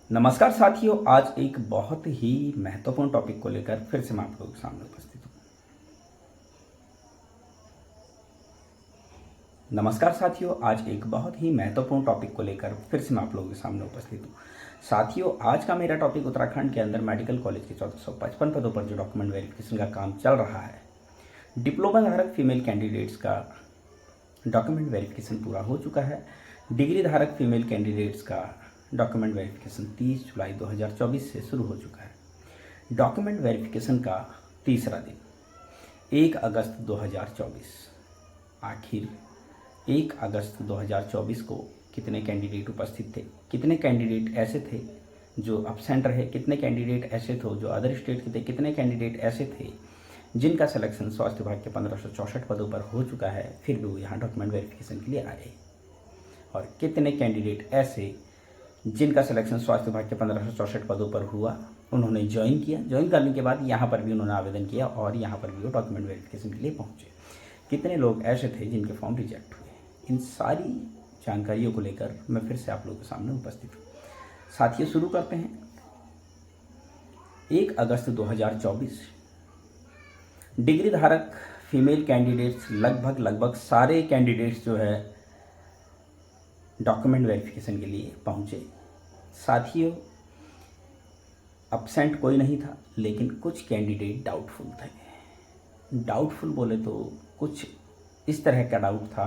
नमस्कार साथियों, आज एक बहुत ही महत्वपूर्ण टॉपिक को लेकर फिर से मैं आप लोगों के सामने उपस्थित हूँ। नमस्कार साथियों, आज एक बहुत ही महत्वपूर्ण टॉपिक को लेकर फिर से मैं आप लोगों के सामने उपस्थित हूँ। साथियों, आज का मेरा टॉपिक उत्तराखंड के अंदर मेडिकल कॉलेज के 1455 पदों पर जो डॉक्यूमेंट वेरिफिकेशन का काम चल रहा है, डिप्लोमा धारक फीमेल कैंडिडेट्स का डॉक्यूमेंट वेरिफिकेशन पूरा हो चुका है। डिग्री धारक फीमेल कैंडिडेट्स का डॉक्यूमेंट वेरिफिकेशन 30 जुलाई 2024 से शुरू हो चुका है। डॉक्यूमेंट वेरिफिकेशन का तीसरा दिन 1 अगस्त 2024। आखिर 1 अगस्त 2024 को कितने कैंडिडेट उपस्थित थे, कितने कैंडिडेट ऐसे थे जो अब्सेंट रहे, कितने कैंडिडेट ऐसे थे जो अदर स्टेट के थे, कितने कैंडिडेट ऐसे थे जिनका सिलेक्शन स्वास्थ्य विभाग के 1564 पदों पर हो चुका है, फिर भी वो यहाँ डॉक्यूमेंट वेरिफिकेशन के लिए आए, और कितने कैंडिडेट ऐसे जिनका सिलेक्शन स्वास्थ्य विभाग के 1564 पदों पर हुआ, उन्होंने ज्वाइन किया, ज्वाइन करने के बाद यहाँ पर भी उन्होंने आवेदन किया और यहाँ पर भी वो डॉक्यूमेंट वेरिफिकेशन के लिए पहुँचे। कितने लोग ऐसे थे जिनके फॉर्म रिजेक्ट हुए, इन सारी जानकारियों को लेकर मैं फिर से आप लोगों के सामने उपस्थित हूँ। साथियों, शुरू करते हैं। 1 अगस्त 2024 डिग्री धारक फीमेल कैंडिडेट्स लगभग सारे कैंडिडेट्स जो है डॉक्यूमेंट वेरिफिकेशन के लिए पहुँचे। साथियों, अब्सेंट कोई नहीं था, लेकिन कुछ कैंडिडेट डाउटफुल थे। डाउटफुल बोले तो कुछ इस तरह का डाउट था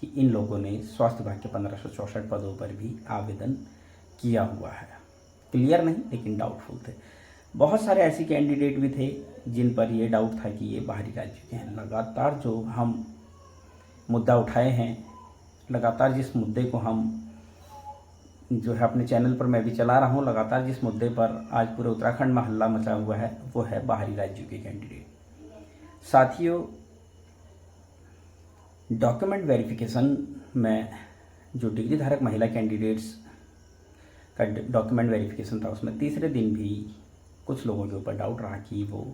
कि इन लोगों ने स्वास्थ्य विभाग के 1564 पदों पर भी आवेदन किया हुआ है। क्लियर नहीं, लेकिन डाउटफुल थे। बहुत सारे ऐसे कैंडिडेट भी थे जिन पर यह डाउट था कि ये बाहरी राज्य के हैं। लगातार जो हम मुद्दा उठाए हैं, लगातार जिस मुद्दे को हम जो है अपने चैनल पर मैं भी चला रहा हूँ, लगातार जिस मुद्दे पर आज पूरे उत्तराखंड में हल्ला मचा हुआ है, वो है बाहरी राज्यों के कैंडिडेट। साथियों, डॉक्यूमेंट वेरिफिकेशन में जो डिग्री धारक महिला कैंडिडेट्स का डॉक्यूमेंट वेरिफिकेशन था, उसमें तीसरे दिन भी कुछ लोगों के ऊपर डाउट रहा कि वो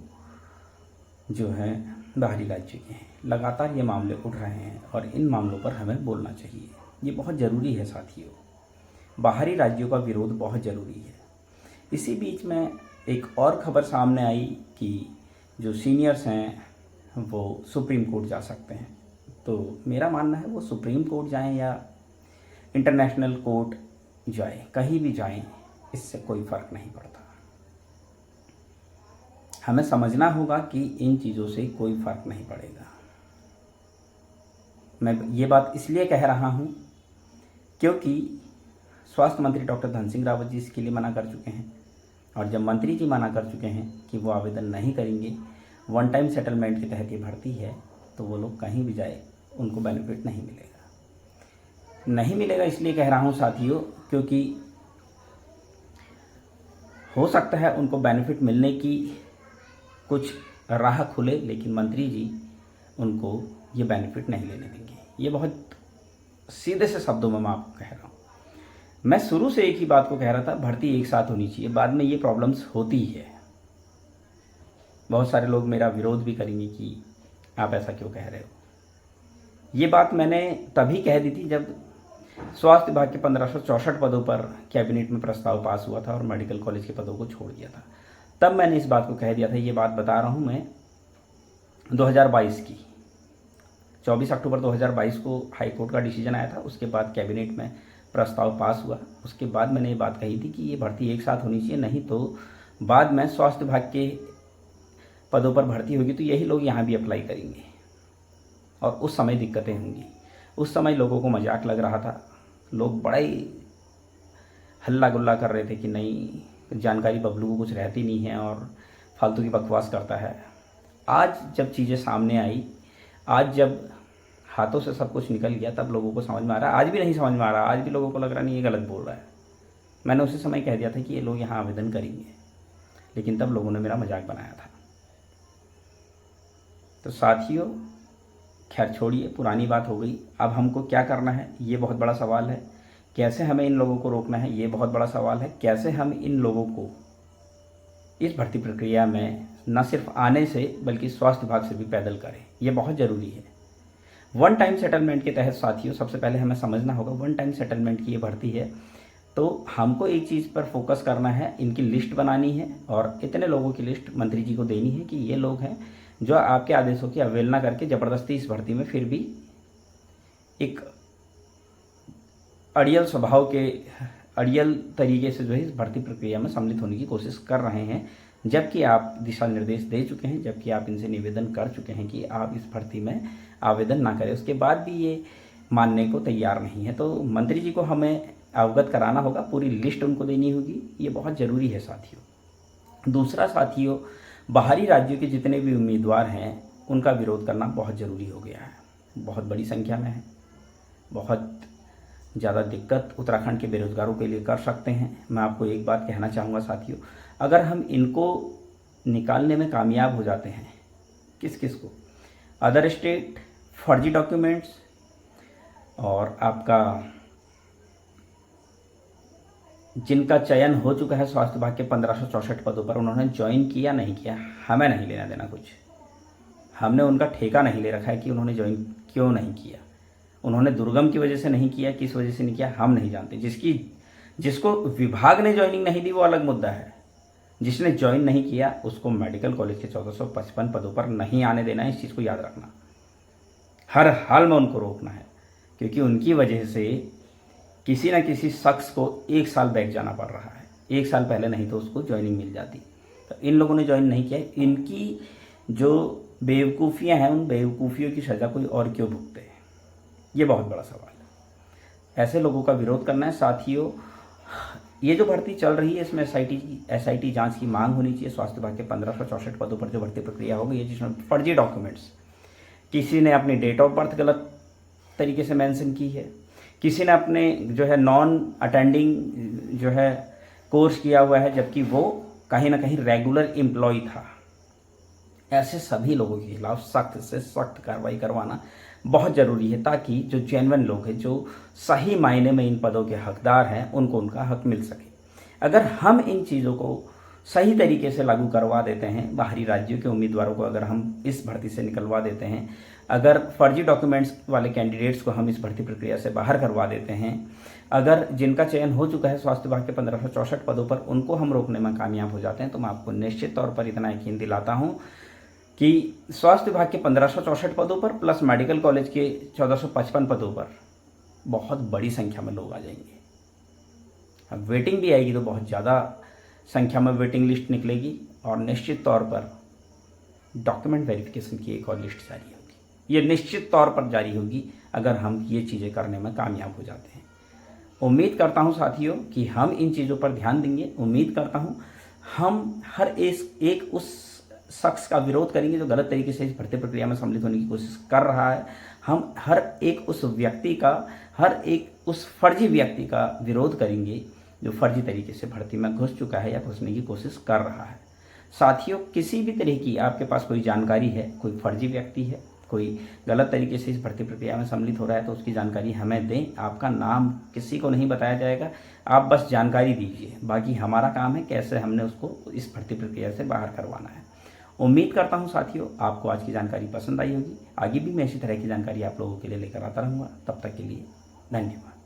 जो है बाहरी राज्य के हैं। लगातार ये मामले उठ रहे हैं और इन मामलों पर हमें बोलना चाहिए, ये बहुत ज़रूरी है। साथियों, बाहरी राज्यों का विरोध बहुत ज़रूरी है। इसी बीच में एक और खबर सामने आई कि जो सीनियर्स हैं वो सुप्रीम कोर्ट जा सकते हैं। तो मेरा मानना है वो सुप्रीम कोर्ट जाएं या इंटरनेशनल कोर्ट जाएं, कहीं भी जाएं, इससे कोई फ़र्क नहीं पड़ता। हमें समझना होगा कि इन चीज़ों से कोई फ़र्क नहीं पड़ेगा। मैं ये बात इसलिए कह रहा हूँ क्योंकि स्वास्थ्य मंत्री डॉक्टर धन सिंह रावत जी इसके लिए मना कर चुके हैं, और जब मंत्री जी मना कर चुके हैं कि वो आवेदन नहीं करेंगे, वन टाइम सेटलमेंट के तहत ये भर्ती है, तो वो लोग कहीं भी जाए उनको बेनिफिट नहीं मिलेगा। नहीं मिलेगा इसलिए कह रहा हूँ साथियों, क्योंकि हो सकता है उनको बेनिफिट मिलने की कुछ राह खुले, लेकिन मंत्री जी उनको ये बेनिफिट नहीं लेने देंगे। ये बहुत सीधे से शब्दों में मैं आपको कह रहा हूँ। मैं शुरू से एक ही बात को कह रहा था, भर्ती एक साथ होनी चाहिए। बाद में ये प्रॉब्लम्स होती है, बहुत सारे लोग मेरा विरोध भी करेंगे कि आप ऐसा क्यों कह रहे हो। ये बात मैंने तभी कह दी थी जब स्वास्थ्य विभाग के 1564 पदों पर कैबिनेट में प्रस्ताव पास हुआ था और मेडिकल कॉलेज के पदों को छोड़ दिया था। तब मैंने इस बात को कह दिया था। ये बात बता रहा हूँ मैं 2022 की। 24 अक्टूबर 2022 को हाई कोर्ट का डिसीजन आया था, उसके बाद कैबिनेट में प्रस्ताव पास हुआ। उसके बाद मैंने ये बात कही थी कि ये भर्ती एक साथ होनी चाहिए, नहीं तो बाद में स्वास्थ्य विभाग के पदों पर भर्ती होगी तो यही लोग यहाँ भी अप्लाई करेंगे और उस समय दिक्कतें होंगी। उस समय लोगों को मजाक लग रहा था, लोग बड़ा ही हल्ला गुल्ला कर रहे थे कि नहीं, जानकारी बबलू को कुछ रहती नहीं है और फालतू की बकवास करता है। आज जब चीज़ें सामने आई, आज जब हाथों से सब कुछ निकल गया, तब लोगों को समझ में आ रहा है। आज भी नहीं समझ में आ रहा, आज भी लोगों को लग रहा नहीं ये गलत बोल रहा है। मैंने उसी समय कह दिया था कि ये लोग यहाँ आवेदन करेंगे, लेकिन तब लोगों ने मेरा मजाक बनाया था। तो साथियों, खैर छोड़िए, पुरानी बात हो गई। अब हमको क्या करना है, ये बहुत बड़ा सवाल है। कैसे हमें इन लोगों को रोकना है, ये बहुत बड़ा सवाल है। कैसे हम इन लोगों को इस भर्ती प्रक्रिया में न सिर्फ आने से बल्कि स्वास्थ्य विभाग से भी पैदल करें, ये बहुत ज़रूरी है। वन टाइम सेटलमेंट के तहत साथियों, सबसे पहले हमें समझना होगा वन टाइम सेटलमेंट की ये भर्ती है। तो हमको एक चीज़ पर फोकस करना है, इनकी लिस्ट बनानी है और इतने लोगों की लिस्ट मंत्री जी को देनी है कि ये लोग हैं जो आपके आदेशों की अवहेलना करके ज़बरदस्ती इस भर्ती में फिर भी एक अड़ियल स्वभाव के अड़ियल तरीके से जो है इस भर्ती प्रक्रिया में सम्मिलित होने की कोशिश कर रहे हैं, जबकि आप दिशा निर्देश दे चुके हैं, जबकि आप इनसे निवेदन कर चुके हैं कि आप इस भर्ती में आवेदन ना करें। उसके बाद भी ये मानने को तैयार नहीं है। तो मंत्री जी को हमें अवगत कराना होगा, पूरी लिस्ट उनको देनी होगी, ये बहुत ज़रूरी है साथियों। दूसरा साथियों, बाहरी राज्यों के जितने भी उम्मीदवार हैं उनका विरोध करना बहुत ज़रूरी हो गया है, बहुत बड़ी संख्या में है। बहुत ज़्यादा दिक्कत उत्तराखंड के बेरोजगारों के लिए कर सकते हैं। मैं आपको एक बात कहना चाहूँगा साथियों, अगर हम इनको निकालने में कामयाब हो जाते हैं, किस किस को, अदर स्टेट, फर्जी डॉक्यूमेंट्स और आपका जिनका चयन हो चुका है स्वास्थ्य विभाग के 1564 पदों पर, उन्होंने ज्वाइन किया नहीं किया, हमें नहीं लेना देना कुछ। हमने उनका ठेका नहीं ले रखा है कि उन्होंने ज्वाइन क्यों नहीं किया, उन्होंने दुर्गम की वजह से नहीं किया, किस वजह से नहीं किया हम नहीं जानते। जिसको विभाग ने ज्वाइनिंग नहीं दी वो अलग मुद्दा है, जिसने ज्वाइन नहीं किया उसको मेडिकल कॉलेज के 1455 पदों पर नहीं आने देना है। इस चीज़ को याद रखना, हर हाल में उनको रोकना है, क्योंकि उनकी वजह से किसी न किसी शख्स को 1 साल बैक जाना पड़ रहा है। 1 साल पहले नहीं तो उसको ज्वाइनिंग मिल जाती। तो इन लोगों ने ज्वाइन नहीं किया, इनकी जो बेवकूफ़ियाँ हैं उन बेवकूफ़ियों की सज़ा कोई और क्यों भुगते हैं, ये बहुत बड़ा सवाल है। ऐसे लोगों का विरोध करना है साथियों। ये जो भर्ती चल रही है इसमें एसआईटी जांच की मांग होनी चाहिए। स्वास्थ्य विभाग के 1564 पदों पर जो भर्ती प्रक्रिया हो गई है जिसमें फर्जी डॉक्यूमेंट्स, किसी ने अपनी डेट ऑफ बर्थ गलत तरीके से मेंशन की है, किसी ने अपने जो है नॉन अटेंडिंग जो है कोर्स किया हुआ है, जबकि वो कहीं ना कहीं रेगुलर एम्प्लॉय था। ऐसे सभी लोगों के खिलाफ सख्त से सख्त कार्रवाई करवाना बहुत ज़रूरी है, ताकि जो जेन्युइन लोग हैं, जो सही मायने में इन पदों के हकदार हैं, उनको उनका हक मिल सके। अगर हम इन चीज़ों को सही तरीके से लागू करवा देते हैं, बाहरी राज्यों के उम्मीदवारों को अगर हम इस भर्ती से निकलवा देते हैं, अगर फर्जी डॉक्यूमेंट्स वाले कैंडिडेट्स को हम इस भर्ती प्रक्रिया से बाहर करवा देते हैं, अगर जिनका चयन हो चुका है स्वास्थ्य विभाग के 1564 पदों पर उनको हम रोकने में कामयाब हो जाते हैं, तो मैं आपको निश्चित तौर पर इतना यकीन दिलाता हूँ कि स्वास्थ्य विभाग के 1564 पदों पर प्लस मेडिकल कॉलेज के 1455 पदों पर बहुत बड़ी संख्या में लोग आ जाएंगे। अब वेटिंग भी आएगी तो बहुत ज़्यादा संख्या में वेटिंग लिस्ट निकलेगी और निश्चित तौर पर डॉक्यूमेंट वेरिफिकेशन की एक और लिस्ट जारी होगी। ये निश्चित तौर पर जारी होगी अगर हम ये चीज़ें करने में कामयाब हो जाते हैं। उम्मीद करता हूँ साथियों कि हम इन चीज़ों पर ध्यान देंगे। उम्मीद करता हूँ हम हर एक उस शख्स का विरोध करेंगे जो गलत तरीके से इस भर्ती प्रक्रिया में सम्मिलित होने की कोशिश कर रहा है। हम हर एक उस व्यक्ति का, हर एक उस फर्जी व्यक्ति का विरोध करेंगे जो फर्जी तरीके से भर्ती में घुस चुका है या घुसने की कोशिश कर रहा है। साथियों, किसी भी तरह की आपके पास कोई जानकारी है, कोई फर्जी व्यक्ति है, कोई गलत तरीके से इस भर्ती प्रक्रिया में सम्मिलित हो रहा है, तो उसकी जानकारी हमें दें। आपका नाम किसी को नहीं बताया जाएगा, आप बस जानकारी दीजिए। बाकी हमारा काम है कैसे हमने उसको इस भर्ती प्रक्रिया से बाहर करवाना है। उम्मीद करता हूं साथियों आपको आज की जानकारी पसंद आई होगी। आगे भी मैं इसी तरह की जानकारी आप लोगों के लिए लेकर आता रहूँगा। तब तक के लिए धन्यवाद।